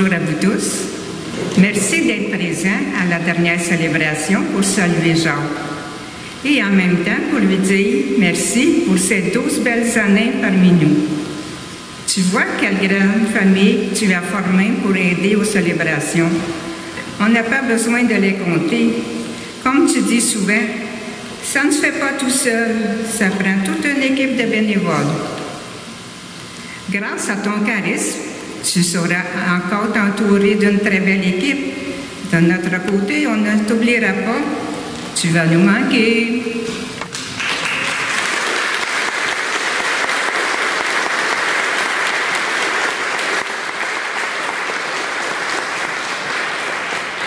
Bonjour à vous tous. Merci d'être présents à la dernière célébration pour saluer Jacques. Et en même temps pour lui dire merci pour ces 12 belles années parmi nous. Tu vois quelle grande famille tu as formée pour aider aux célébrations. On n'a pas besoin de les compter. Comme tu dis souvent, ça ne se fait pas tout seul, ça prend toute une équipe de bénévoles. Grâce à ton charisme, tu sauras encore t'entourer d'une très belle équipe. De notre côté, on ne t'oubliera pas. Tu vas nous manquer.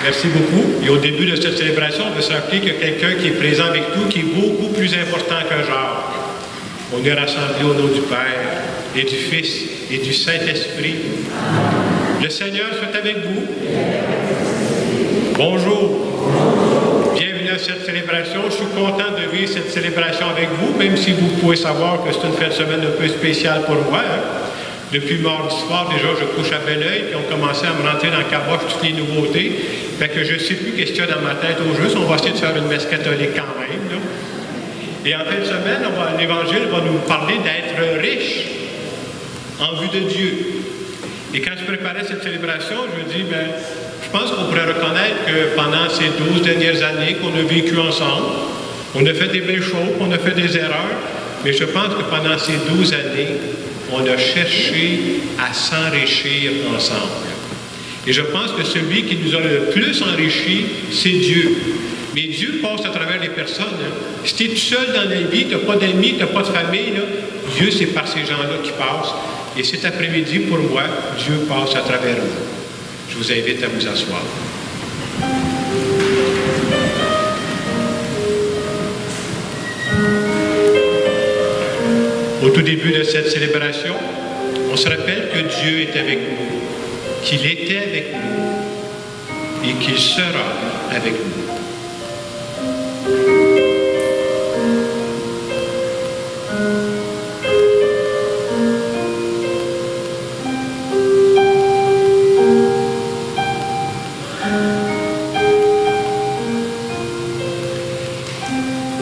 Merci beaucoup. Et au début de cette célébration, on veut se rappeler qu'il y a quelqu'un qui est présent avec nous qui est beaucoup plus important que Jacques. On est rassemblés au nom du Père et du Fils et du Saint-Esprit. Le Seigneur soit avec vous. Bonjour. Bienvenue à cette célébration. Je suis content de vivre cette célébration avec vous, même si vous pouvez savoir que c'est une fin de semaine un peu spéciale pour moi. Depuis mardi soir, déjà, je couche à bel oeil, puis on commençait à me rentrer dans le caboche toutes les nouveautés. Fait que je ne sais plus qu'est-ce qu'il y a dans ma tête au juste. On va essayer de faire une messe catholique quand même, là. Et en fin de semaine, l'Évangile va nous parler d'être riche en vue de Dieu. Et quand je préparais cette célébration, je me dis, je pense qu'on pourrait reconnaître que pendant ces 12 dernières années qu'on a vécu ensemble, on a fait des belles choses, on a fait des erreurs, mais je pense que pendant ces 12 années, on a cherché à s'enrichir ensemble. Et je pense que celui qui nous a le plus enrichis, c'est Dieu. Mais Dieu passe à travers les personnes. Si tu es tout seul dans la vie, tu n'as pas d'amis, tu n'as pas de famille, là, Dieu, c'est par ces gens-là qui passent. Et cet après-midi, pour moi, Dieu passe à travers vous. Je vous invite à vous asseoir. Au tout début de cette célébration, on se rappelle que Dieu est avec nous, qu'il était avec nous et qu'il sera avec nous.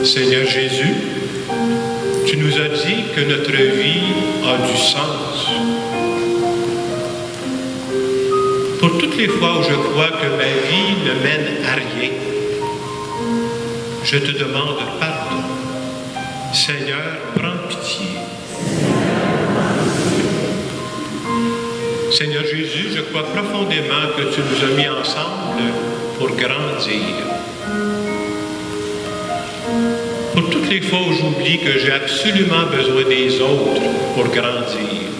Seigneur Jésus, tu nous as dit que notre vie a du sens. Pour toutes les fois où je crois que ma vie ne mène à rien, je te demande pardon. Seigneur, prends pitié. Seigneur Jésus, je crois profondément que tu nous as mis ensemble pour grandir. Pour toutes les fois où j'oublie que j'ai absolument besoin des autres pour grandir,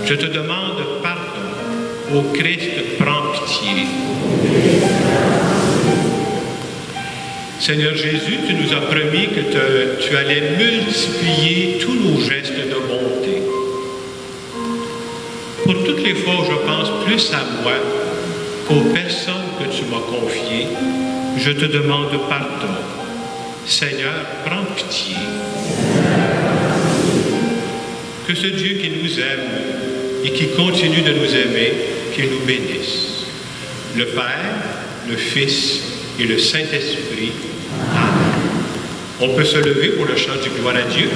je te demande pardon. Ô Christ, prends pitié. Seigneur Jésus, tu nous as promis que tu allais multiplier tous nos gestes de bonté. Pour toutes les fois où je pense plus à moi qu'aux personnes que tu m'as confiées, je te demande pardon. Seigneur, prends pitié. Que ce Dieu qui nous aime et qui continue de nous aimer, qu'il nous bénisse. Le Père, le Fils et le Saint-Esprit. Amen. On peut se lever pour le chant du gloire à Dieu.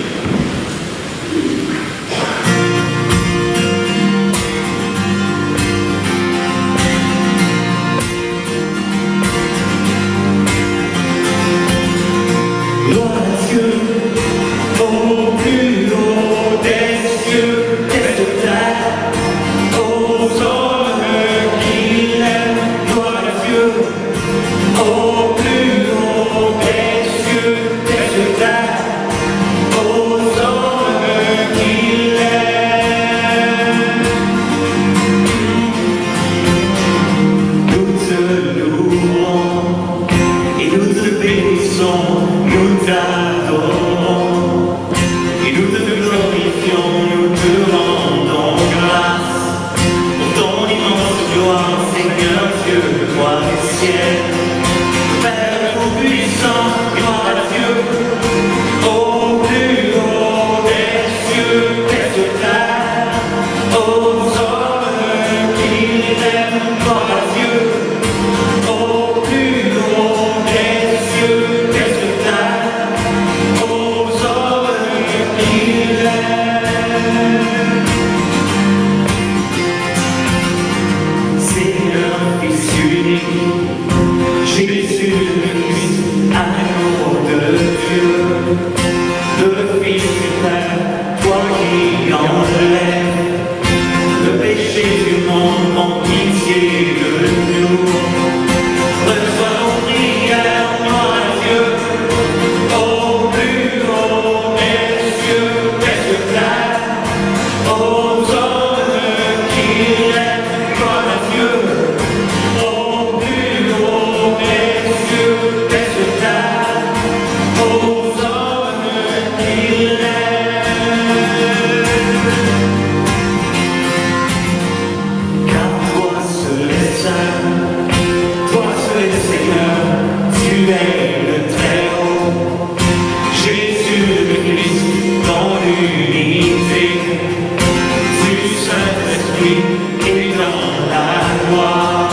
Aux hommes qu'il est. es le Très-Haut, Jésus le Christ, dans l'unité du Saint-Esprit et dans la gloire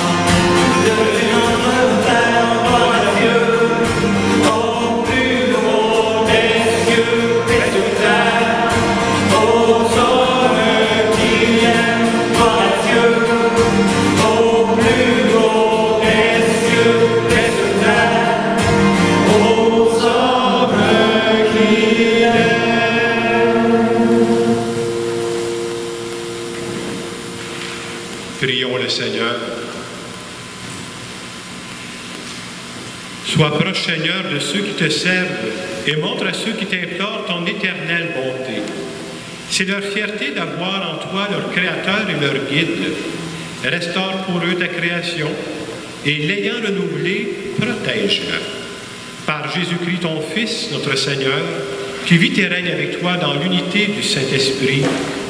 de notre Père, gloire à Dieu, au plus haut des cieux et sur terre, aux hommes qui l'aiment, gloire à Dieu, au plus haut des cieux et sur terre, aux hommes qui l'aiment. Prions le Seigneur. Sois proche, Seigneur, de ceux qui te servent et montre à ceux qui t'implorent ton éternelle bonté. C'est leur fierté d'avoir en toi leur Créateur et leur Guide. Restaure pour eux ta création et l'ayant renouvelée, protège-la. Par Jésus-Christ, ton Fils, notre Seigneur, qui vit et règne avec toi dans l'unité du Saint-Esprit,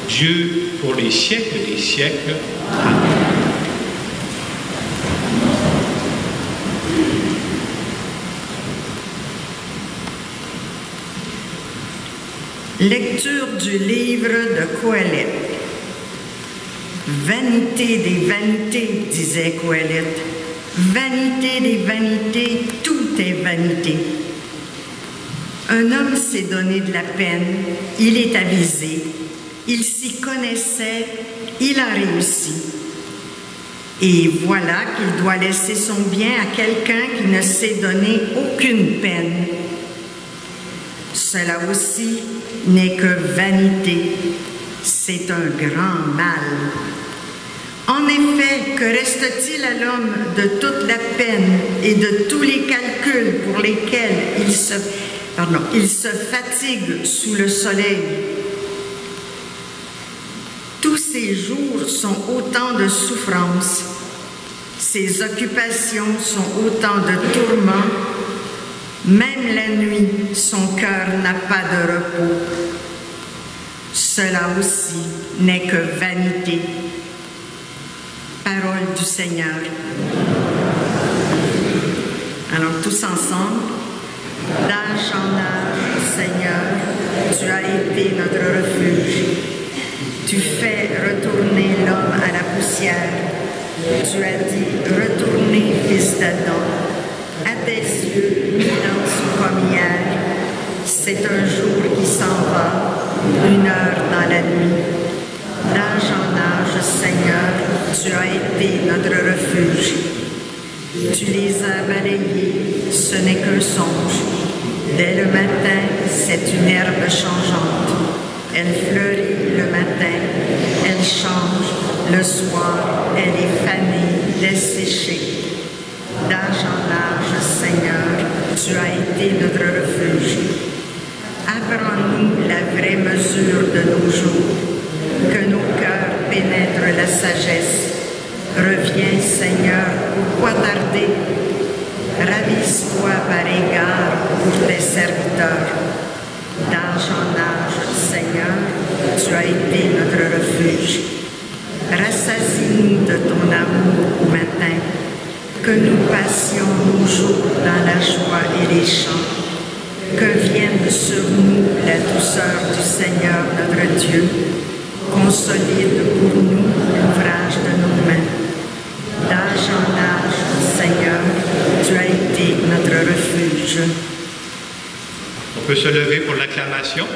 Dieu pour les siècles des siècles. Amen. Lecture du livre de Coëlette. Vanité des vanités, disait Coëlette. Vanité des vanités, tout est vanité. Un homme s'est donné de la peine, il est avisé, il s'y connaissait, il a réussi. Et voilà qu'il doit laisser son bien à quelqu'un qui ne s'est donné aucune peine. Cela aussi n'est que vanité, c'est un grand mal. En effet, que reste-t-il à l'homme de toute la peine et de tous les calculs pour lesquels il se fatigue sous le soleil? Tous ses jours sont autant de souffrances, ses occupations sont autant de tourments. Même la nuit, son cœur n'a pas de repos. Cela aussi n'est que vanité. Parole du Seigneur. Alors tous ensemble, d'âge en âge, Seigneur, tu as été notre refuge. Tu fais retourner l'homme à la poussière. Tu as dit, retournez, fils d'Adam. À tes yeux, 1000 ans sont comme hier. C'est un jour qui s'en va, 1 heure dans la nuit. D'âge en âge, Seigneur, tu as été notre refuge. Tu les as balayés, ce n'est qu'un songe. Dès le matin, c'est une herbe changeante. Elle fleurit le matin, elle change. Le soir, elle est fanée, desséchée. D'âge en âge, Seigneur, tu as été notre refuge. Apprends-nous la vraie mesure de nos jours, que nos cœurs pénètrent la sagesse. Reviens, Seigneur, pourquoi tarder? Ravise-toi par égard pour tes serviteurs. D'âge en âge, Seigneur, tu as été notre refuge. Rassasie-nous de ton amour au matin, que nous passions nos jours dans la joie et les chants, que vienne sur nous la douceur du Seigneur notre Dieu, consolide pour nous l'ouvrage de nos mains. D'âge en âge, Seigneur, tu as été notre refuge. On peut se lever pour l'acclamation.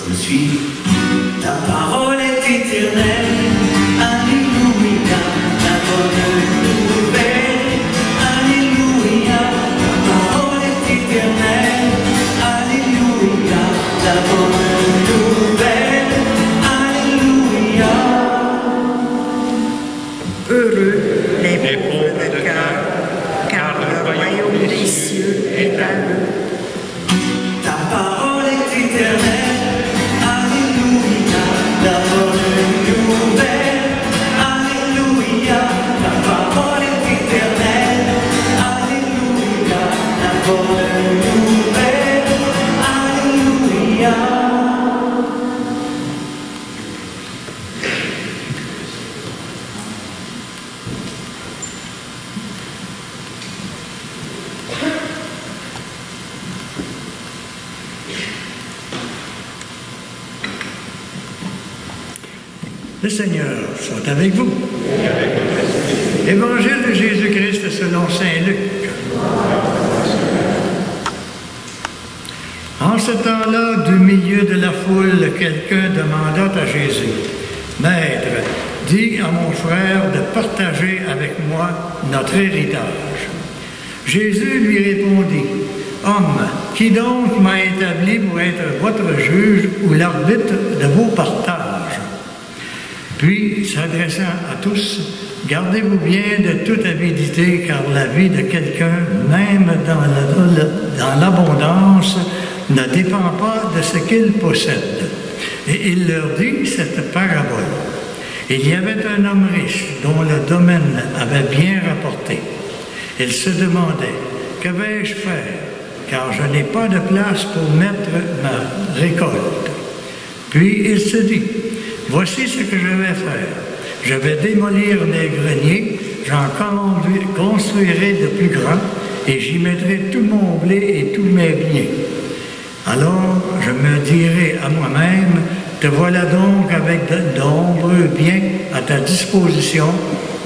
Je suis. Ta parole est éternelle, alléluia, la bonne nouvelle, alléluia. Ta parole est éternelle, alléluia, la bonne nouvelle, alléluia. Heureux les pauvres de cœur, car le royaume des cieux est à eux. Ta parole est éternelle. La bonne nouvelle, alléluia, ta parole est éternelle, alléluia, la bonne nouvelle, alléluia. Le Seigneur soit avec vous. Évangile de Jésus-Christ selon saint Luc. En ce temps-là, du milieu de la foule, quelqu'un demanda à Jésus, « Maître, dis à mon frère de partager avec moi notre héritage. » Jésus lui répondit, « Homme, qui donc m'a établi pour être votre juge ou l'arbitre de vos partages? » Puis, s'adressant à tous, « Gardez-vous bien de toute avidité, car la vie de quelqu'un, même dans l'abondance, ne dépend pas de ce qu'il possède. » Et il leur dit cette parabole. Il y avait un homme riche dont le domaine avait bien rapporté. Il se demandait, « Que vais-je faire? Car je n'ai pas de place pour mettre ma récolte. » Puis il se dit, « Voici ce que je vais faire. Je vais démolir les greniers, j'en construirai de plus grands, et j'y mettrai tout mon blé et tous mes biens. Alors je me dirai à moi-même, te voilà donc avec de nombreux biens à ta disposition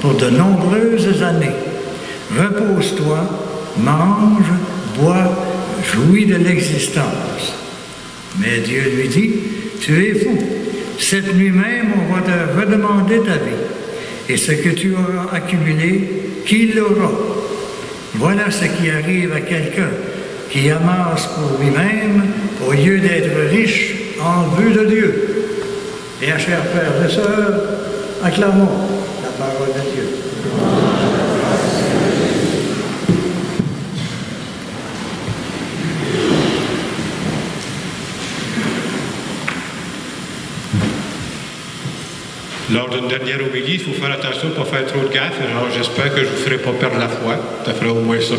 pour de nombreuses années. Repose-toi, mange, bois, jouis de l'existence. » Mais Dieu lui dit, « Tu es fou. Cette nuit même, on va te redemander ta vie. Et ce que tu auras accumulé, qui l'aura? » Voilà ce qui arrive à quelqu'un qui amasse pour lui-même au lieu d'être riche en vue de Dieu. Et chers frères et sœurs, acclamons la parole de Dieu. Lors d'une dernière homélie, il faut faire attention pour ne pas faire trop de gaffes. Alors, j'espère que je ne vous ferai pas perdre la foi. Ça ferait au moins ça.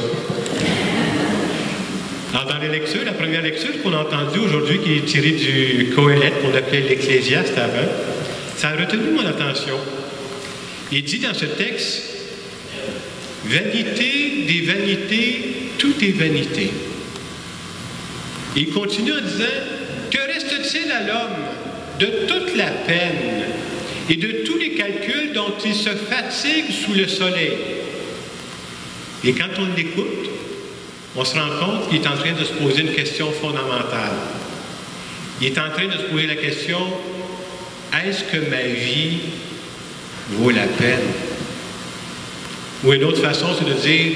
Alors, dans les lectures, la première lecture qu'on a entendue aujourd'hui, qui est tirée du Coëlette, qu'on appelait l'Ecclésiaste avant, ça a retenu mon attention. Il dit dans ce texte, « Vanité des vanités, tout est vanité. » Il continue en disant, « Que reste-t-il à l'homme de toute la peine et de tous les calculs dont il se fatigue sous le soleil? » Et quand on l'écoute, on se rend compte qu'il est en train de se poser une question fondamentale. Il est en train de se poser la question, est-ce que ma vie vaut la peine? Ou une autre façon, c'est de dire,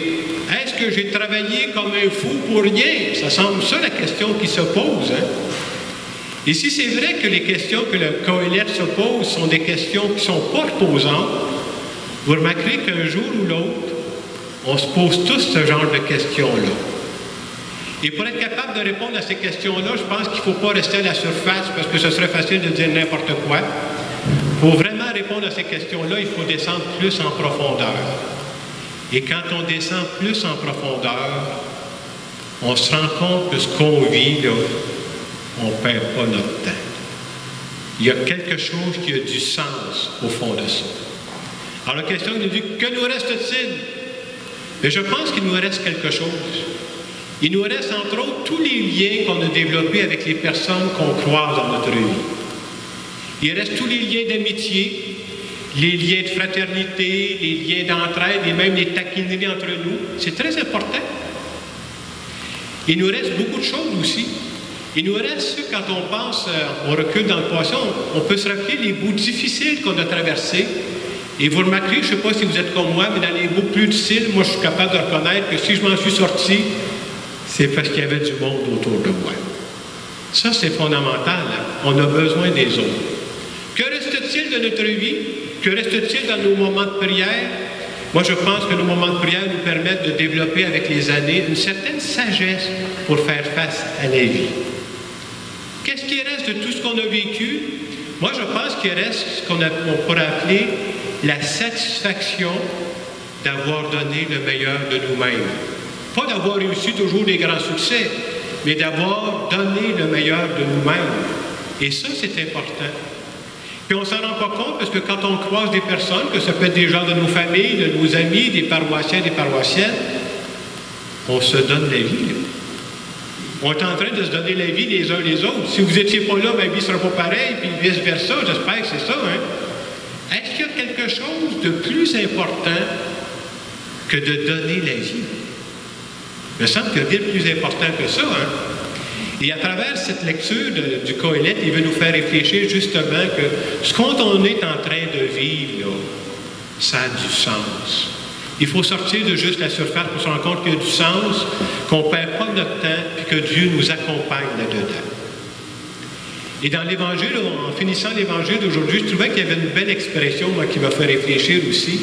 est-ce que j'ai travaillé comme un fou pour rien? Ça semble ça la question qui se pose. Hein? Et si c'est vrai que les questions que le Coëlette se pose sont des questions qui ne sont pas reposantes, vous remarquerez qu'un jour ou l'autre, on se pose tous ce genre de questions-là. Et pour être capable de répondre à ces questions-là, je pense qu'il ne faut pas rester à la surface parce que ce serait facile de dire n'importe quoi. Pour vraiment répondre à ces questions-là, il faut descendre plus en profondeur. Et quand on descend plus en profondeur, on se rend compte que ce qu'on vit, là, on ne perd pas notre temps. Il y a quelque chose qui a du sens au fond de ça. Alors la question nous dit, que nous reste-t-il? Mais je pense qu'il nous reste quelque chose. Il nous reste entre autres tous les liens qu'on a développés avec les personnes qu'on croise dans notre vie. Il reste tous les liens d'amitié, les liens de fraternité, les liens d'entraide et même les taquineries entre nous. C'est très important. Il nous reste beaucoup de choses aussi. Il nous reste, quand on pense, on recule dans le passé, on peut se rappeler les bouts difficiles qu'on a traversés. Et vous remarquerez, je ne sais pas si vous êtes comme moi, mais dans les bouts plus difficiles, moi je suis capable de reconnaître que si je m'en suis sorti, c'est parce qu'il y avait du monde autour de moi. Ça, c'est fondamental. Hein? On a besoin des autres. Que reste-t-il de notre vie? Que reste-t-il dans nos moments de prière? Moi, je pense que nos moments de prière nous permettent de développer avec les années une certaine sagesse pour faire face à la vie. Qu'est-ce qui reste de tout ce qu'on a vécu? Moi, je pense qu'il reste ce qu'on pourrait appeler la satisfaction d'avoir donné le meilleur de nous-mêmes. Pas d'avoir réussi toujours des grands succès, mais d'avoir donné le meilleur de nous-mêmes. Et ça, c'est important. Puis on ne s'en rend pas compte parce que quand on croise des personnes, que ça peut être des gens de nos familles, de nos amis, des paroissiens, des paroissiennes, on se donne la vie. Là. On est en train de se donner la vie les uns les autres. Si vous n'étiez pas là, ma vie ne sera pas pareille, puis vice-versa, j'espère que c'est ça. Hein? Est-ce qu'il y a quelque chose de plus important que de donner la vie? Il me semble qu'il y a bien plus important que ça. Hein? Et à travers cette lecture du Qoéleth, il veut nous faire réfléchir justement que ce qu'on est en train de vivre, là, ça a du sens. Il faut sortir de juste la surface pour se rendre compte qu'il y a du sens, qu'on ne perd pas notre temps et que Dieu nous accompagne là-dedans. Et dans l'Évangile, en finissant l'Évangile d'aujourd'hui, je trouvais qu'il y avait une belle expression moi, qui m'a fait réfléchir aussi.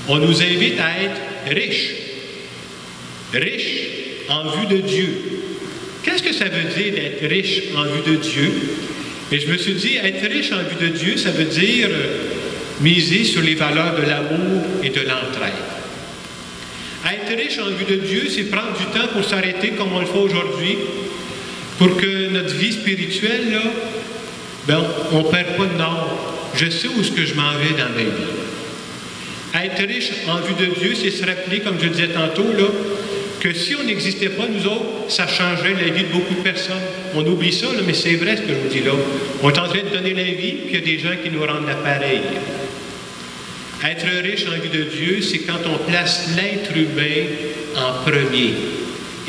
On nous invite à être riches. Riches en vue de Dieu. Qu'est-ce que ça veut dire d'être riche en vue de Dieu? Et je me suis dit, être riche en vue de Dieu, ça veut dire miser sur les valeurs de l'amour et de l'entraide. Être riche en vue de Dieu, c'est prendre du temps pour s'arrêter comme on le fait aujourd'hui, pour que notre vie spirituelle, là, ben, on ne perd pas de nord. Je sais où est-ce que je m'en vais dans ma vie. Être riche en vue de Dieu, c'est se rappeler, comme je disais tantôt, là, que si on n'existait pas, nous autres, ça changerait la vie de beaucoup de personnes. On oublie ça, là, mais c'est vrai ce que je vous dis là. On est en train de donner la vie, puis il y a des gens qui nous rendent l'appareil. Être riche en vue de Dieu, c'est quand on place l'être humain en premier.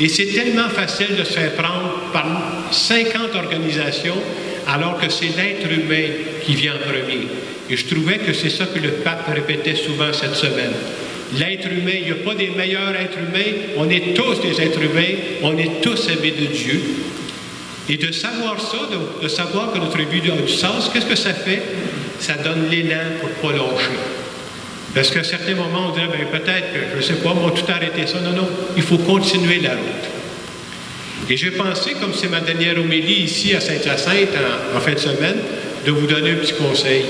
Et c'est tellement facile de se faire prendre par 50 organisations, alors que c'est l'être humain qui vient en premier. Et je trouvais que c'est ça que le pape répétait souvent cette semaine. L'être humain, il n'y a pas des meilleurs êtres humains, on est tous des êtres humains, on est tous aimés de Dieu. Et de savoir ça, de savoir que notre vie a du sens, qu'est-ce que ça fait? Ça donne l'élan pour ne pas lâcher. Parce qu'à certains moments, on dirait, bien, peut-être que, je ne sais pas, on va tout arrêter ça. Non, non, il faut continuer la route. Et j'ai pensé, comme c'est ma dernière homélie ici à Saint-Hyacinthe en fin de semaine, de vous donner un petit conseil.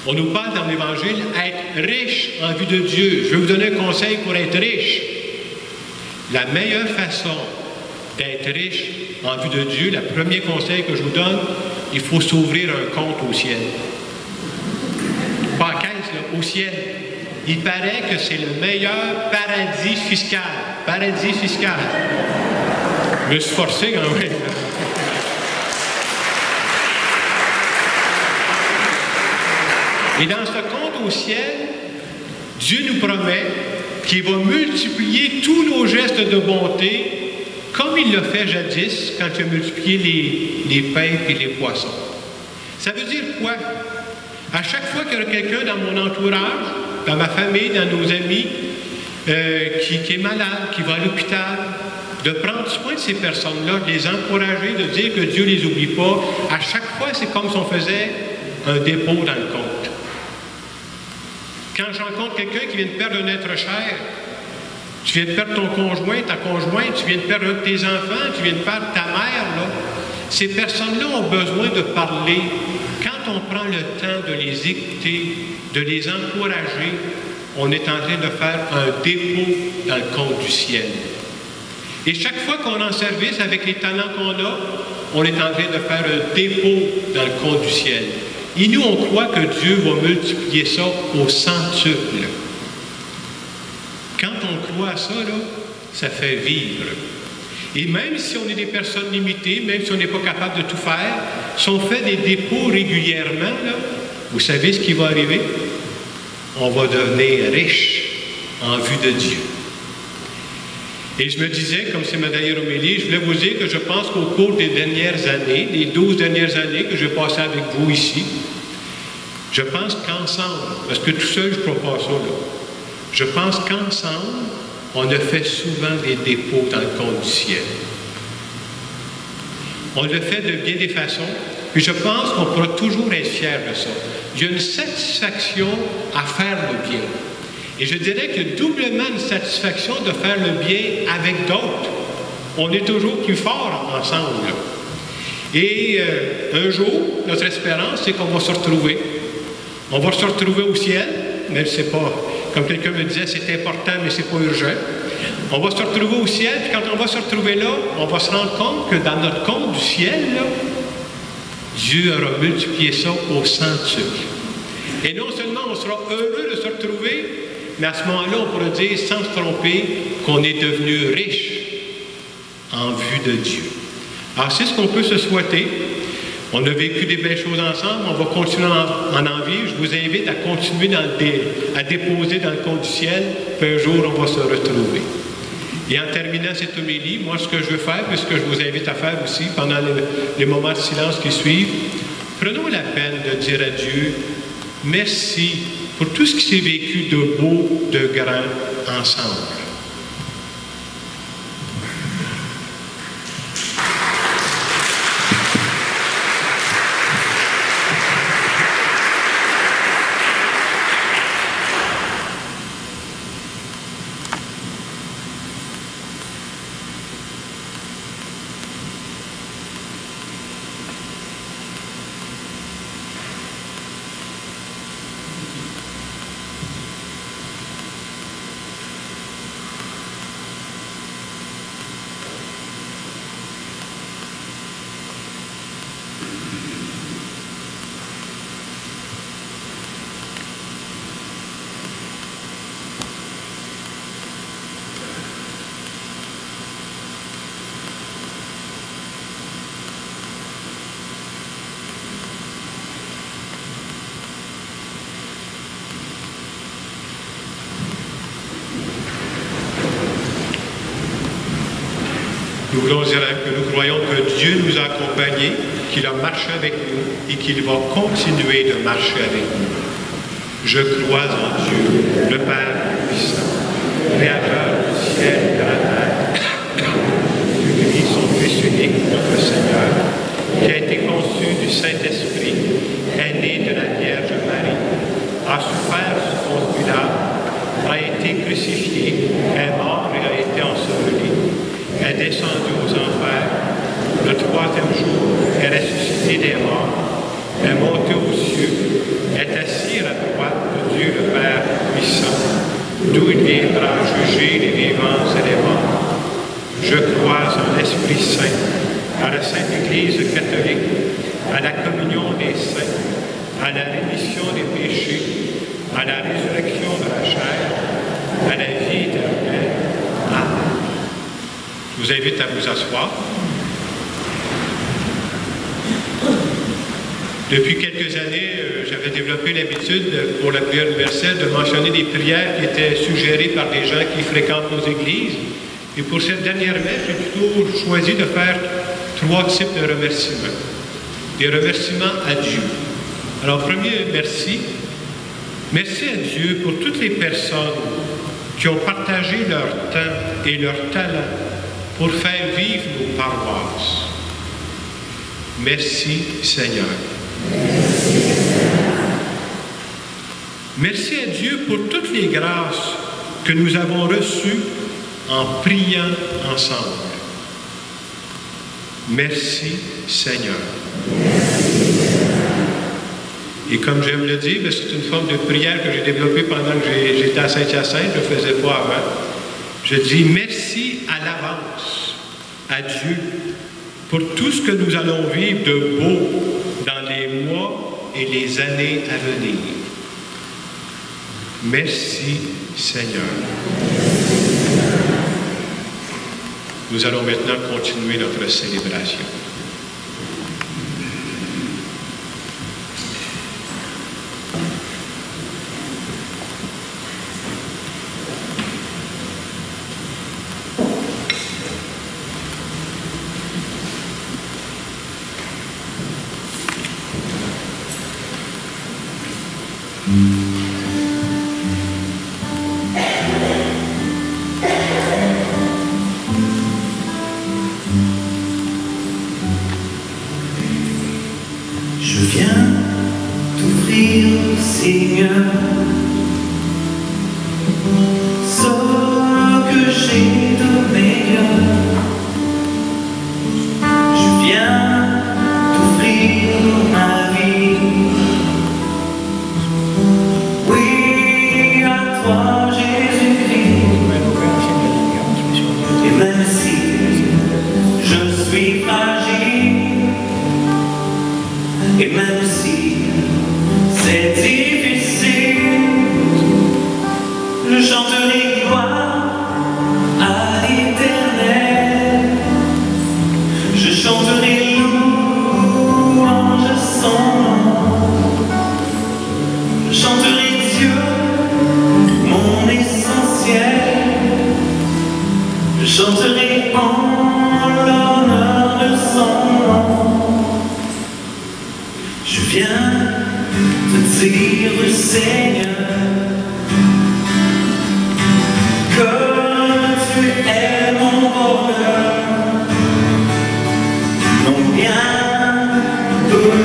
On nous parle dans l'Évangile, être riche en vue de Dieu. Je vais vous donner un conseil pour être riche. La meilleure façon d'être riche en vue de Dieu, le premier conseil que je vous donne, il faut s'ouvrir un compte au ciel. Pas en caisse, là, au ciel. Il paraît que c'est le meilleur paradis fiscal. Paradis fiscal. Je me suis forcé quand même. Et dans ce compte au ciel, Dieu nous promet qu'il va multiplier tous nos gestes de bonté comme il l'a fait jadis quand il a multiplié les pains et les poissons. Ça veut dire quoi? À chaque fois qu'il y a quelqu'un dans mon entourage, dans ma famille, dans nos amis, qui est malade, qui va à l'hôpital, de prendre soin de ces personnes-là, de les encourager, de dire que Dieu ne les oublie pas. À chaque fois, c'est comme si on faisait un dépôt dans le compte. Quand je rencontre quelqu'un qui vient de perdre un être cher, tu viens de perdre ton conjoint, ta conjointe, tu viens de perdre un de tes enfants, tu viens de perdre ta mère, là. Ces personnes-là ont besoin de parler. Quand on prend le temps de les écouter, de les encourager, on est en train de faire un dépôt dans le compte du ciel. Et chaque fois qu'on est en service avec les talents qu'on a, on est en train de faire un dépôt dans le compte du ciel. Et nous, on croit que Dieu va multiplier ça au centuple. Quand on croit à ça, là, ça fait vivre. Et même si on est des personnes limitées, même si on n'est pas capable de tout faire, si on fait des dépôts régulièrement, là, vous savez ce qui va arriver? On va devenir riche en vue de Dieu. Et je me disais, comme c'est ma dernière homélie, je voulais vous dire que je pense qu'au cours des dernières années, les 12 dernières années que j'ai passées avec vous ici, je pense qu'ensemble, parce que tout seul, je ne crois pas ça, là, je pense qu'ensemble, on a fait souvent des dépôts dans le compte du ciel. On le fait de bien des façons, puis je pense qu'on pourra toujours être fiers de ça. Il y a une satisfaction à faire le bien. Et je dirais qu'il y a doublement une satisfaction de faire le bien avec d'autres. On est toujours plus forts ensemble. Et un jour, notre espérance, c'est qu'on va se retrouver. On va se retrouver au ciel, même si c'est pas, comme quelqu'un me disait, c'est important, mais c'est pas urgent. On va se retrouver au ciel, puis quand on va se retrouver là, on va se rendre compte que dans notre compte du ciel, là, Dieu aura multiplié ça au centuple. Et non seulement on sera heureux de se retrouver, mais à ce moment-là, on pourra dire, sans se tromper, qu'on est devenu riche en vue de Dieu. Alors, c'est ce qu'on peut se souhaiter, On a vécu des belles choses ensemble, on va continuer en vivre. Je vous invite à continuer à déposer dans le compte du ciel, puis un jour on va se retrouver. Et en terminant cette homélie, moi ce que je veux faire, puis ce que je vous invite à faire aussi pendant les moments de silence qui suivent, prenons la peine de dire à Dieu, merci pour tout ce qui s'est vécu de beau, de grand ensemble. Nous voulons dire que nous croyons que Dieu nous a accompagnés, qu'il a marché avec nous et qu'il va continuer de marcher avec nous. Je crois en Dieu, le Père puissant, Créateur du ciel et de la terre, du Christ, son Fils unique, notre Seigneur, qui a été conçu du Saint-Esprit, est né de la Vierge Marie, a souffert sous Ponce Pilate, a été crucifié, est mort et a été enseveli, est descendu aux enfers, le troisième jour est ressuscité des morts, est monté aux cieux, est assis à la droite de Dieu le Père puissant, d'où il viendra juger les vivants et les morts. Je crois en l'Esprit Saint, à la Sainte Église catholique, à la communion des saints, à la rémission des péchés, à la résurrection de la chair, à la vie éternelle. Amen. Je vous invite à vous asseoir. Depuis quelques années, j'avais développé l'habitude pour la prière universelle de mentionner des prières qui étaient suggérées par des gens qui fréquentent nos églises. Et pour cette dernière messe, j'ai plutôt choisi de faire 3 types de remerciements. Des remerciements à Dieu. Alors, premier merci. Merci à Dieu pour toutes les personnes qui ont partagé leur temps et leur talent pour faire vivre nos paroisses. Merci Seigneur. Merci à Dieu pour toutes les grâces que nous avons reçues en priant ensemble. Merci Seigneur. Et comme j'aime le dire, c'est une forme de prière que j'ai développée pendant que j'étais à Saint-Hyacinthe, je ne le faisais pas avant. Je dis merci à l'avance à Dieu pour tout ce que nous allons vivre de beau dans les mois et les années à venir. Merci Seigneur. Nous allons maintenant continuer notre célébration. Je viens t'offrir, Seigneur, ce que j'ai de meilleur. Je viens t'offrir ma vie. Oui, à toi, Jésus-Christ. Et même si je suis fragile, et même si c'est difficile, viens te dire, Seigneur, que tu es mon bonheur, non rien peut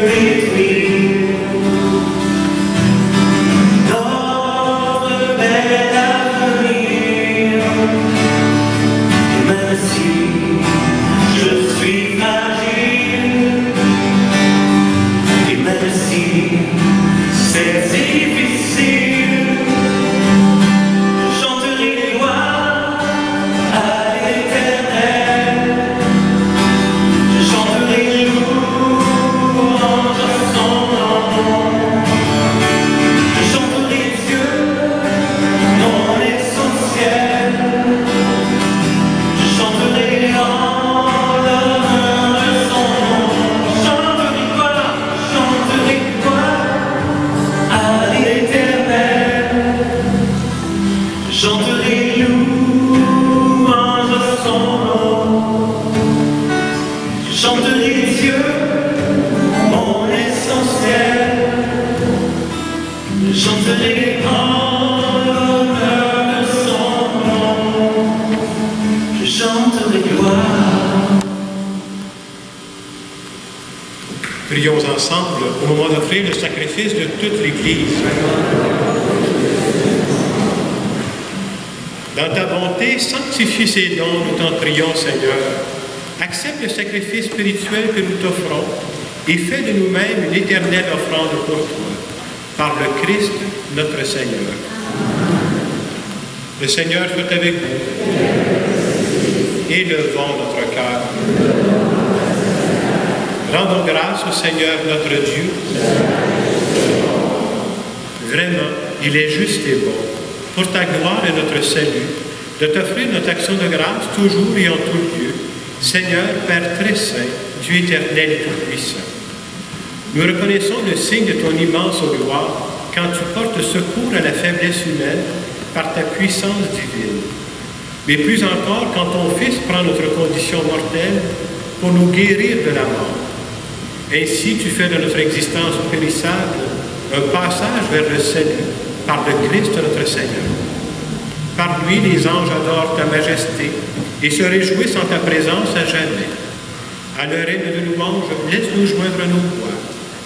détruire notre bel avenir, même si je suis fragile, et même si c'est difficile. Prions ensemble au moment d'offrir le sacrifice de toute l'Église. Dans ta bonté, sanctifie ces dons, nous t'en prions, Seigneur. Accepte le sacrifice spirituel que nous t'offrons et fais de nous-mêmes une éternelle offrande pour toi, par le Christ, notre Seigneur. Le Seigneur soit avec vous. Élevons notre cœur. Rendons grâce au Seigneur notre Dieu. Vraiment, il est juste et bon, pour ta gloire et notre salut, de t'offrir notre action de grâce toujours et en tout lieu, Seigneur, Père très saint, Dieu éternel et tout-puissant. Nous reconnaissons le signe de ton immense gloire quand tu portes secours à la faiblesse humaine par ta puissance divine. Mais plus encore quand ton Fils prend notre condition mortelle pour nous guérir de la mort. Ainsi, tu fais de notre existence périssable un passage vers le salut par le Christ notre Seigneur. Par lui, les anges adorent ta majesté et se réjouissent en ta présence à jamais. À leur hymne de louange, laisse-nous joindre nos voix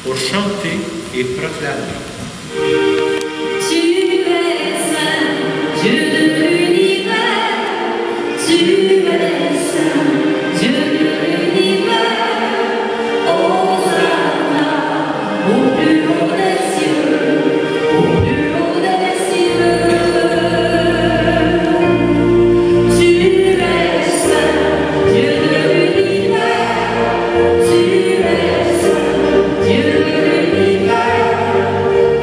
pour chanter et proclamer. Tu es saint, Dieu de l'univers, tu es saint, Dieu de l'univers. Au plus haut des cieux, au plus haut des cieux, tu es saint, Dieu de l'univers, tu es saint, Dieu de l'univers,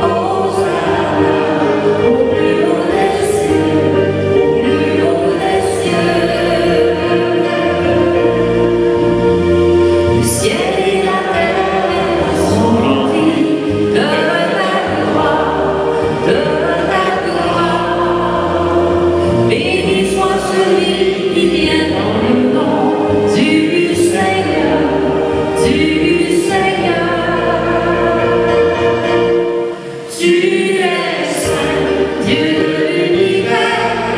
Hosanna, au plus haut des cieux, au plus haut des cieux. Le ciel et la terre sont remplis de ta gloire. Béni soit celui qui vient dans le nom du Seigneur, du Seigneur. Tu es saint, Dieu de l'univers,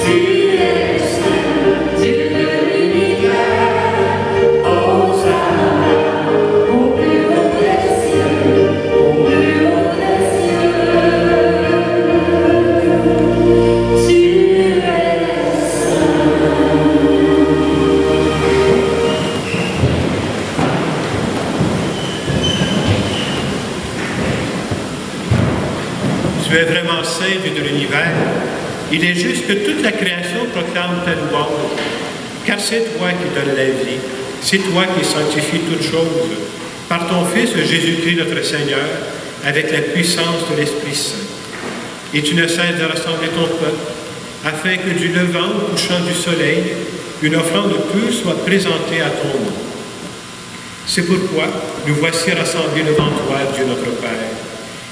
tu es saint, Dieu de l'univers. Hosanna, au plus haut des cieux, au plus haut des cieux. Tu es Tu es vraiment saint, Dieu de l'univers. Il est juste que toute la création proclame ta louange, car c'est toi qui donnes la vie, c'est toi qui sanctifies toutes choses, par ton Fils Jésus-Christ notre Seigneur, avec la puissance de l'Esprit Saint. Et tu ne cesses de rassembler ton peuple, afin que du levant au couchant du soleil, une offrande pure soit présentée à ton nom. C'est pourquoi nous voici rassemblés devant toi, Dieu notre Père.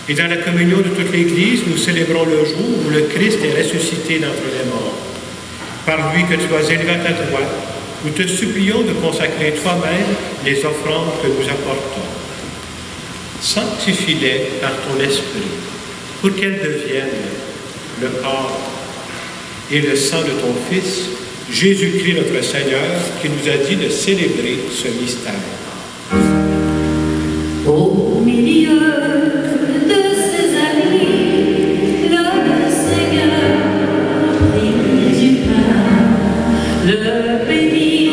Et dans la communion de toute l'Église, nous célébrons le jour où le Christ est ressuscité d'entre les morts. Par lui que tu as élevé à ta droite, nous te supplions de consacrer toi-même les offrandes que nous apportons. Sanctifie-les par ton esprit, pour qu'elles deviennent le corps et le sang de ton Fils, Jésus-Christ notre Seigneur, qui nous a dit de célébrer ce mystère. Au milieu de ses amis, le Seigneur prit du pain, le bénit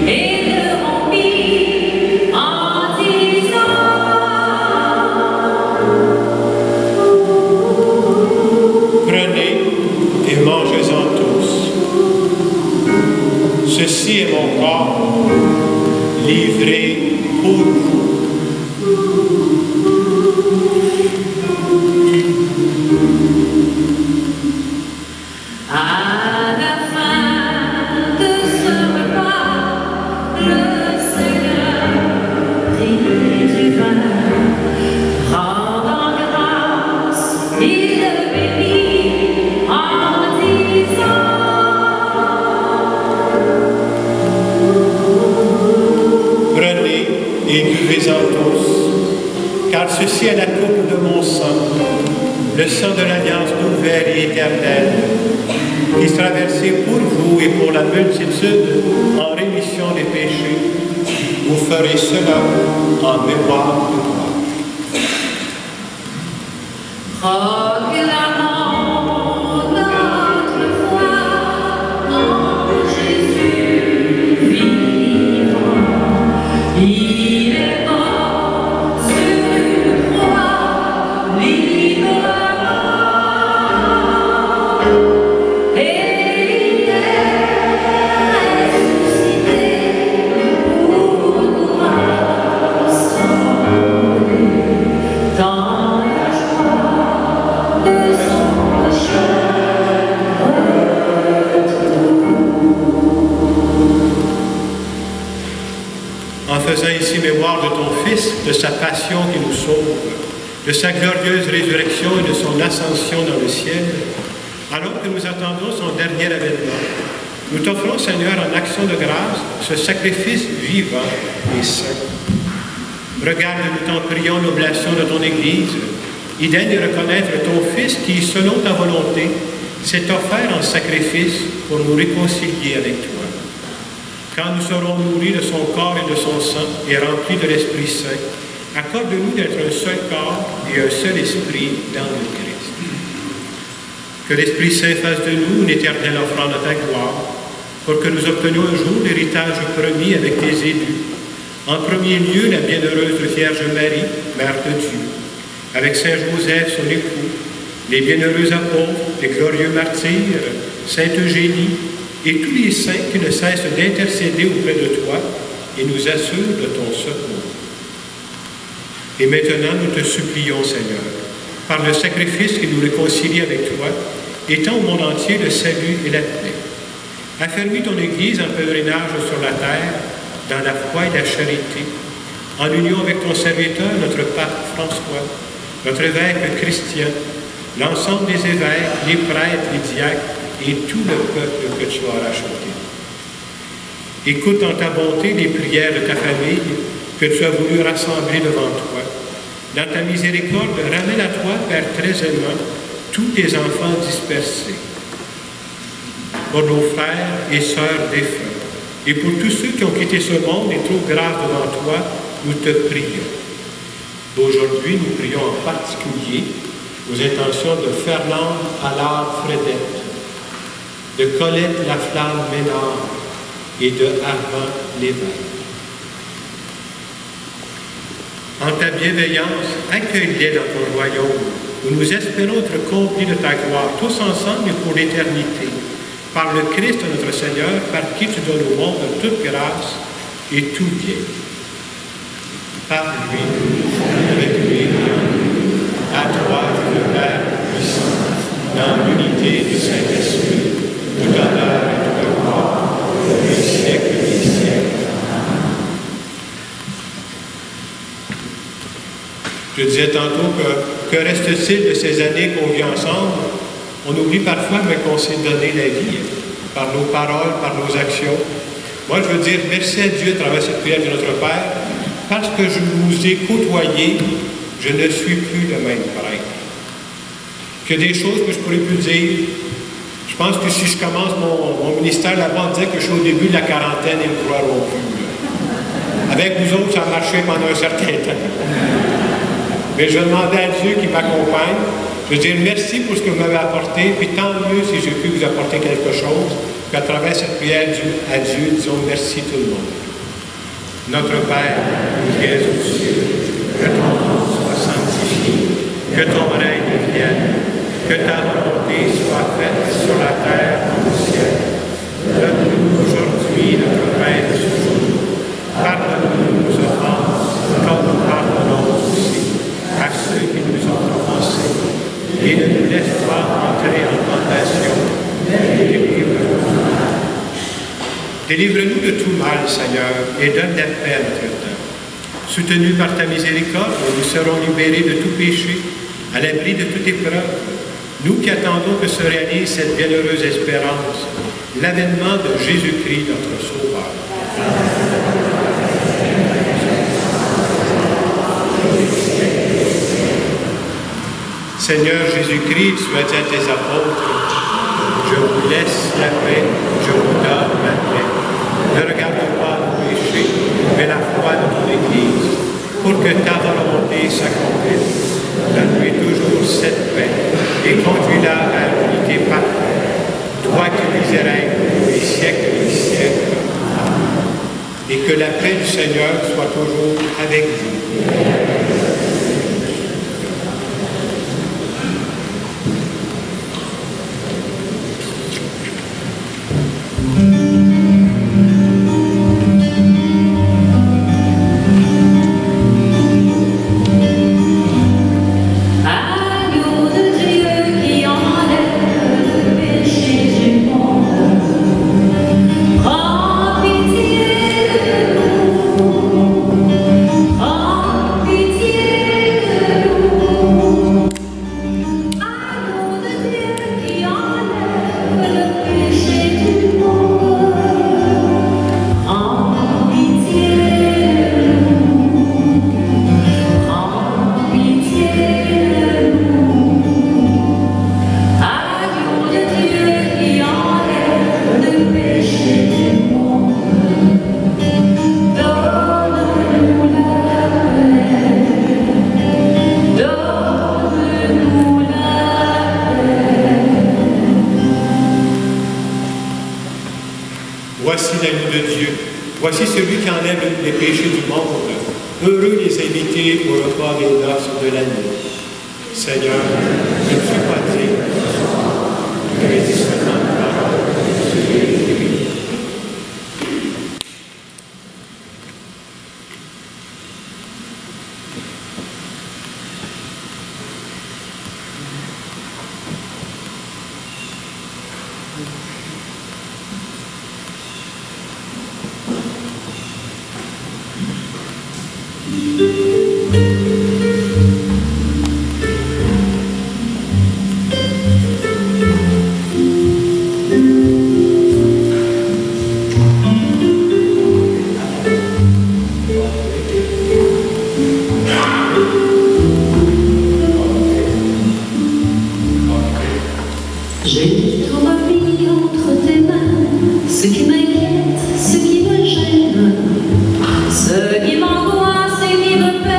et le rompit en disant: Prenez et mangez-en tous. Ceci est mon corps, livré pour vous. À la fin de ce repas, le Seigneur prit du vin, rendant grâce, il le bénit en disant: Prenez et buvez-en tous, car ceci est la coupe de mon sang, le sang de l'alliance nouvelle et éternelle, qui sera versé pour vous et pour la multitude en rémission des péchés. Vous ferez cela en mémoire de moi. Proclamons notre foi en Jésus vivant. Il est mort sur une croix librement, et il est ressuscité pour nous rassembler dans la joie de son prochain En faisant ici mémoire de ton Fils, de sa passion qui nous sauve, de sa glorieuse résurrection et de son ascension dans le ciel, alors que nous attendons son dernier avènement, nous t'offrons, Seigneur, en action de grâce, ce sacrifice vivant et saint. Regarde, nous t'en prions, l'oblation de ton Église, et daigne reconnaître ton Fils qui, selon ta volonté, s'est offert en sacrifice pour nous réconcilier avec toi. Quand nous serons nourris de son corps et de son sang et remplis de l'Esprit Saint, accorde-nous d'être un seul corps et un seul esprit dans le Christ. Que l'Esprit Saint fasse de nous une éternelle offrande à ta gloire, pour que nous obtenions un jour l'héritage promis avec tes élus. En premier lieu, la bienheureuse Vierge Marie, Mère de Dieu, avec Saint Joseph, son époux, les bienheureux apôtres, les glorieux martyrs, Sainte Eugénie, et tous les saints qui ne cessent d'intercéder auprès de toi et nous assurent de ton secours. Et maintenant, nous te supplions, Seigneur, par le sacrifice qui nous réconcilie avec toi, étends au monde entier le salut et la paix. Affermis ton Église en pèlerinage sur la terre, dans la foi et la charité, en union avec ton serviteur, notre pape François, notre évêque Christian, l'ensemble des évêques, les prêtres, les diacres, et tout le peuple que tu as racheté. Écoute en ta bonté les prières de ta famille que tu as voulu rassembler devant toi. Dans ta miséricorde, ramène à toi, Père très aimant, tous tes enfants dispersés. Pour nos frères et sœurs défunts, et pour tous ceux qui ont quitté ce monde et trouvent grâce devant toi, nous te prions. Aujourd'hui, nous prions en particulier aux intentions de Fernande Allard Fredette, de Colette Laflamme Ménard et de Armand Lévesque. En ta bienveillance, accueille-les dans ton royaume, où nous espérons être comblés de ta gloire, tous ensemble et pour l'éternité, par le Christ notre Seigneur, par qui tu donnes au monde toute grâce et tout bien. Par lui, avec lui, à toi, le Père puissant, dans l'unité du Saint-Esprit, tout honneur et toute gloire, au siècle des siècles. Je disais tantôt que reste-t-il de ces années qu'on vit ensemble? On oublie parfois qu'on s'est donné la vie, par nos paroles, par nos actions. Moi, je veux dire merci à Dieu à travers cette prière de notre Père, parce que je vous ai côtoyé, je ne suis plus le même prêtre. Qu'il y a des choses que je ne pourrais plus dire. Je pense que si je commence mon ministère là-bas, on disait que je suis au début de la quarantaine, ils ne croiront plus. Avec vous autres, ça a marché pendant un certain temps. Mais je demandais à Dieu qui m'accompagne. Je veux dire merci pour ce que vous m'avez apporté, puis tant mieux si j'ai pu vous apporter quelque chose, qu'à travers cette prière à Dieu, disons merci tout le monde. Notre Père, qui es aux cieux, que ton nom soit sanctifié, que ton règne vienne, que ta volonté soit faite sur la terre comme au ciel. Donne-nous aujourd'hui notre pain de ce jour. Pardonne-nous nos offenses, comme nous pardonnons aussi à ceux qui nous ont offensés. Et ne nous laisse pas entrer en tentation, mais délivre-nous du mal. Délivre-nous de tout mal, Seigneur, et donne la paix à notre temps. Soutenus par ta miséricorde, nous serons libérés de tout péché, à l'abri de toute épreuve. Nous qui attendons que se réalise cette bienheureuse espérance, l'avènement de Jésus-Christ, notre Sauveur. Seigneur Jésus-Christ, tu as dit à tes apôtres, je vous laisse la paix, je vous donne ma paix. Ne regarde pas nos péchés, mais la foi de ton Église, pour que ta volonté s'accomplisse. Donne-lui toujours cette paix et conduis-la à l'unité parfaite. Toi qui vis et règnes pour les siècles et les siècles. Et que la paix du Seigneur soit toujours avec vous. Voici l'agneau de Dieu. Voici celui qui enlève les péchés du monde. Heureux les invités au repas des noces de l'agneau. Seigneur, je ne suis pas digne de que les seulement de parole de celui qui est. J'ai tout remis entre tes mains, ce qui m'inquiète, ce qui me gêne, ce qui m'angoisse et qui me peine.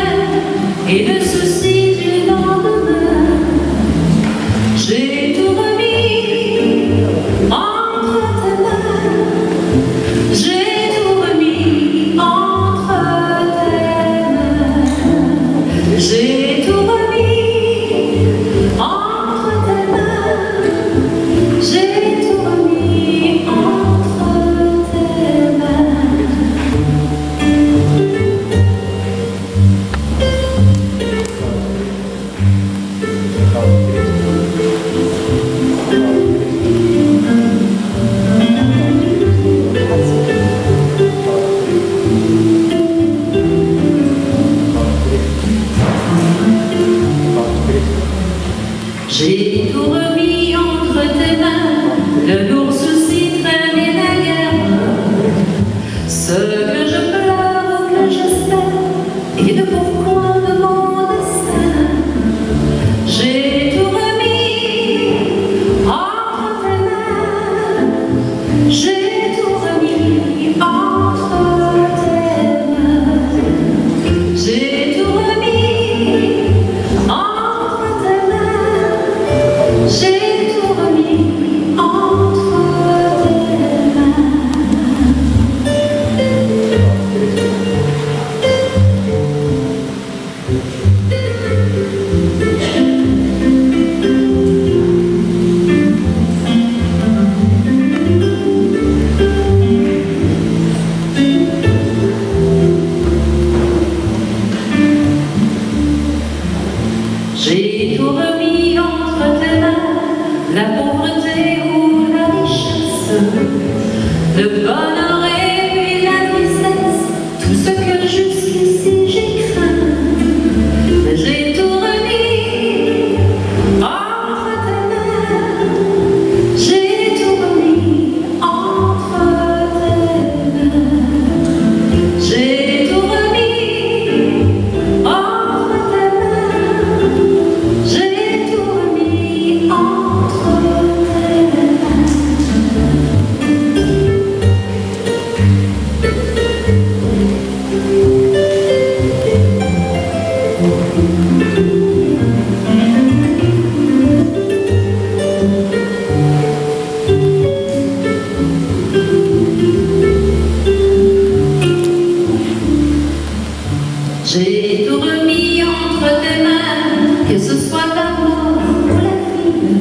J'ai tout remis entre tes mains, que ce soit la mort ou la vie,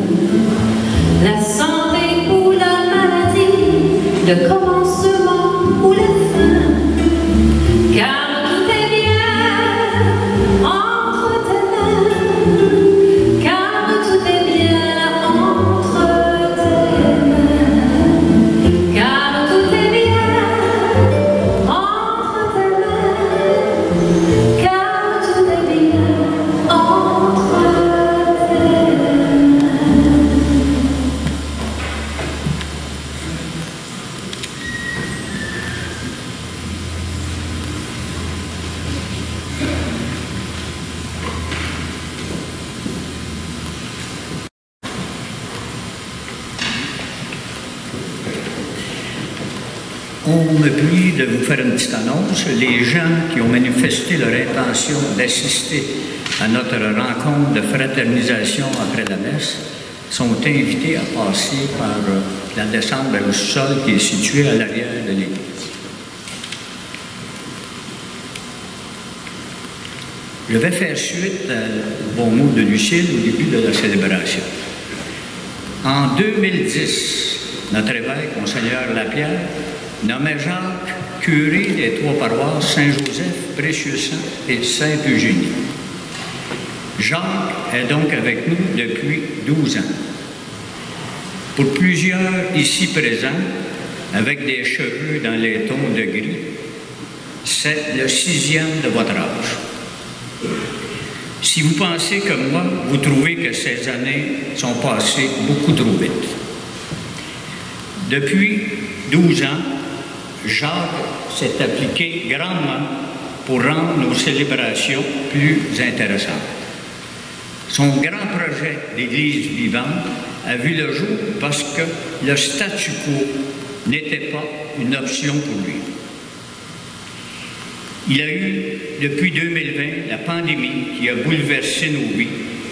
la santé ou la maladie, le commencement ou la fin, car tout est bien entre tes mains, car tout est bien entre tes mains, car tout est bien entre tes mains, car tout est bien entre tes mains. On me prie de vous faire une petite annonce. Les gens qui ont manifesté leur intention d'assister à notre rencontre de fraternisation après la messe sont invités à passer par la descente vers le sol qui est situé à l'arrière de l'église. Je vais faire suite au bon mot de Lucille au début de la célébration. En 2010, notre évêque, Monseigneur Lapierre, nommait Jacques curé des 3 paroisses Saint-Joseph, Précieux-Sang et Sainte-Eugénie. Jacques est donc avec nous depuis 12 ans. Pour plusieurs ici présents, avec des cheveux dans les tons de gris, c'est le 6e de votre âge. Si vous pensez comme moi, vous trouvez que ces années sont passées beaucoup trop vite. Depuis 12 ans, Jacques s'est appliqué grandement pour rendre nos célébrations plus intéressantes. Son grand projet d'Église vivante a vu le jour parce que le statu quo n'était pas une option pour lui. Il a eu, depuis 2020, la pandémie qui a bouleversé nos vies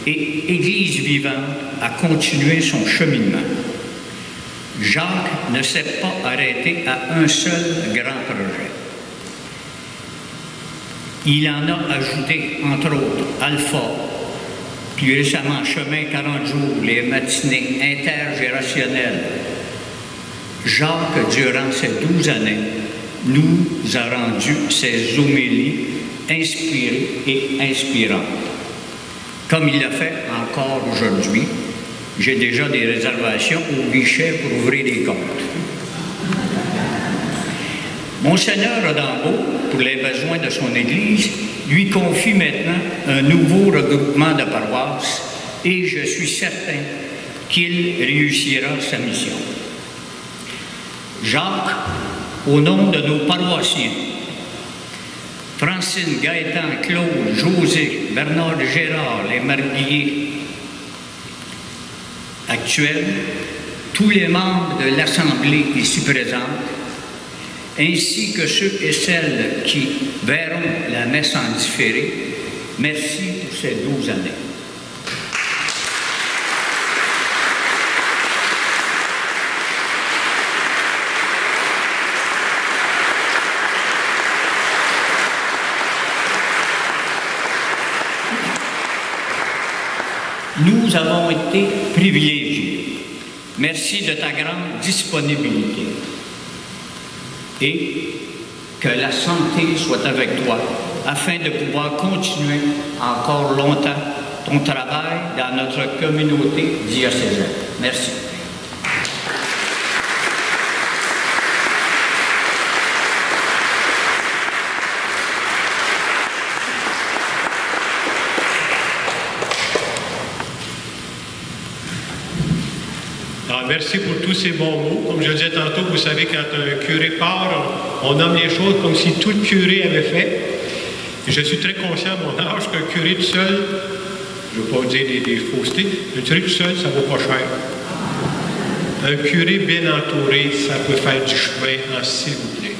et Église vivante a continué son cheminement. Jacques ne s'est pas arrêté à un seul grand projet. Il en a ajouté, entre autres, Alpha, plus récemment Chemin 40 jours, les matinées intergénérationnelles. Jacques, durant ces 12 années, nous a rendu ses homélies inspirées et inspirantes. Comme il l'a fait encore aujourd'hui, j'ai déjà des réservations au guichet pour ouvrir les comptes. Monseigneur Rodambeau, pour les besoins de son Église, lui confie maintenant un nouveau regroupement de paroisses et je suis certain qu'il réussira sa mission. Jacques, au nom de nos paroissiens, Francine, Gaëtan, Claude, José, Bernard Gérard, les Marguilliers actuels, tous les membres de l'Assemblée ici présente, ainsi que ceux et celles qui verront la messe en différé, merci pour ces 12 années. Nous avons été privilégiés. Merci de ta grande disponibilité. Et que la santé soit avec toi afin de pouvoir continuer encore longtemps ton travail dans notre communauté diocésaine. Merci. Merci pour tous ces bons mots. Comme je le disais tantôt, vous savez, quand un curé part, on nomme les choses comme si tout le curé avait fait. Et je suis très conscient à mon âge qu'un curé tout seul, je ne veux pas dire des faussetés, un curé tout seul, ça ne vaut pas cher. Un curé bien entouré, ça peut faire du chemin, s'il vous plaît.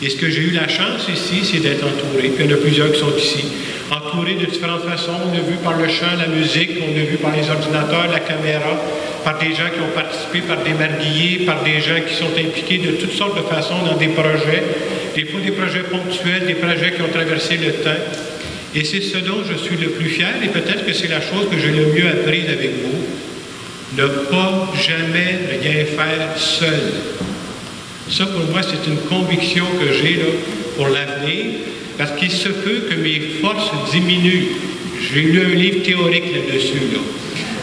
Et ce que j'ai eu la chance ici, c'est d'être entouré. Puis il y en a plusieurs qui sont ici. Entourés de différentes façons. On a vu par le chant, la musique, on a vu par les ordinateurs, la caméra, par des gens qui ont participé, par des marguilliers, par des gens qui sont impliqués de toutes sortes de façons dans des projets. Des fois des projets ponctuels, des projets qui ont traversé le temps. Et c'est ce dont je suis le plus fier, et peut-être que c'est la chose que j'ai le mieux apprise avec vous. Ne pas jamais rien faire seul. Ça, pour moi, c'est une conviction que j'ai là, pour l'avenir, parce qu'il se peut que mes forces diminuent. J'ai lu un livre théorique là-dessus. Là.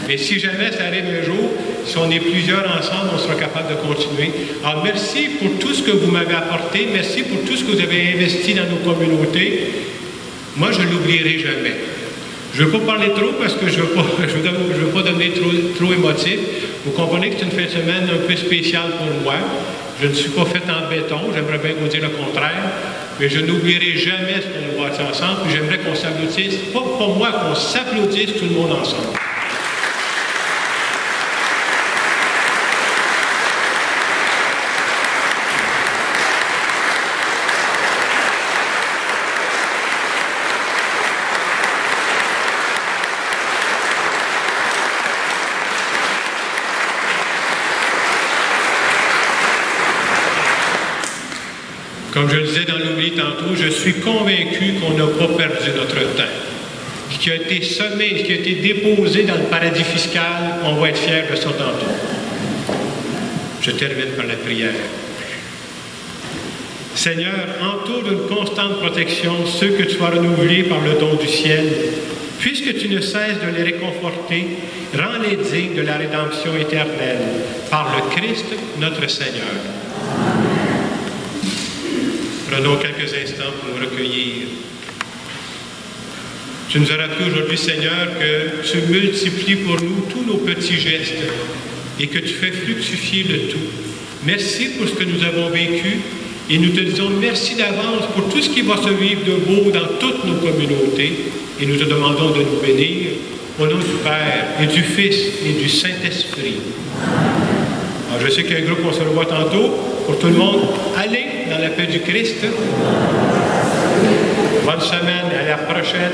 Mais si jamais ça arrive un jour, si on est plusieurs ensemble, on sera capable de continuer. Alors, merci pour tout ce que vous m'avez apporté. Merci pour tout ce que vous avez investi dans nos communautés. Moi, je ne l'oublierai jamais. Je ne veux pas parler trop parce que je ne veux pas devenir trop émotif. Vous comprenez que c'est une fin de semaine un peu spéciale pour moi. Je ne suis pas fait en béton. J'aimerais bien vous dire le contraire. Mais je n'oublierai jamais ce qu'on a bâti ensemble. Puis j'aimerais qu'on s'applaudisse. Pas pour moi, qu'on s'applaudisse tout le monde ensemble. Comme je le disais dans l'oubli tantôt, je suis convaincu qu'on n'a pas perdu notre temps. Ce qui a été semé, ce qui a été déposé dans le paradis fiscal, on va être fiers de ça tantôt. Je termine par la prière. Seigneur, entoure d'une constante protection ceux que tu as renouvelés par le don du ciel. Puisque tu ne cesses de les réconforter, rends-les dignes de la rédemption éternelle par le Christ notre Seigneur. Prenons quelques instants pour nous recueillir. Tu nous as rappelé aujourd'hui, Seigneur, que tu multiplies pour nous tous nos petits gestes et que tu fais fructifier le tout. Merci pour ce que nous avons vécu et nous te disons merci d'avance pour tout ce qui va se vivre de beau dans toutes nos communautés et nous te demandons de nous bénir au nom du Père et du Fils et du Saint-Esprit. Alors, je sais qu'il y a un groupe, on se revoit tantôt. Pour tout le monde, allez dans la paix du Christ. Bonne semaine, à la prochaine.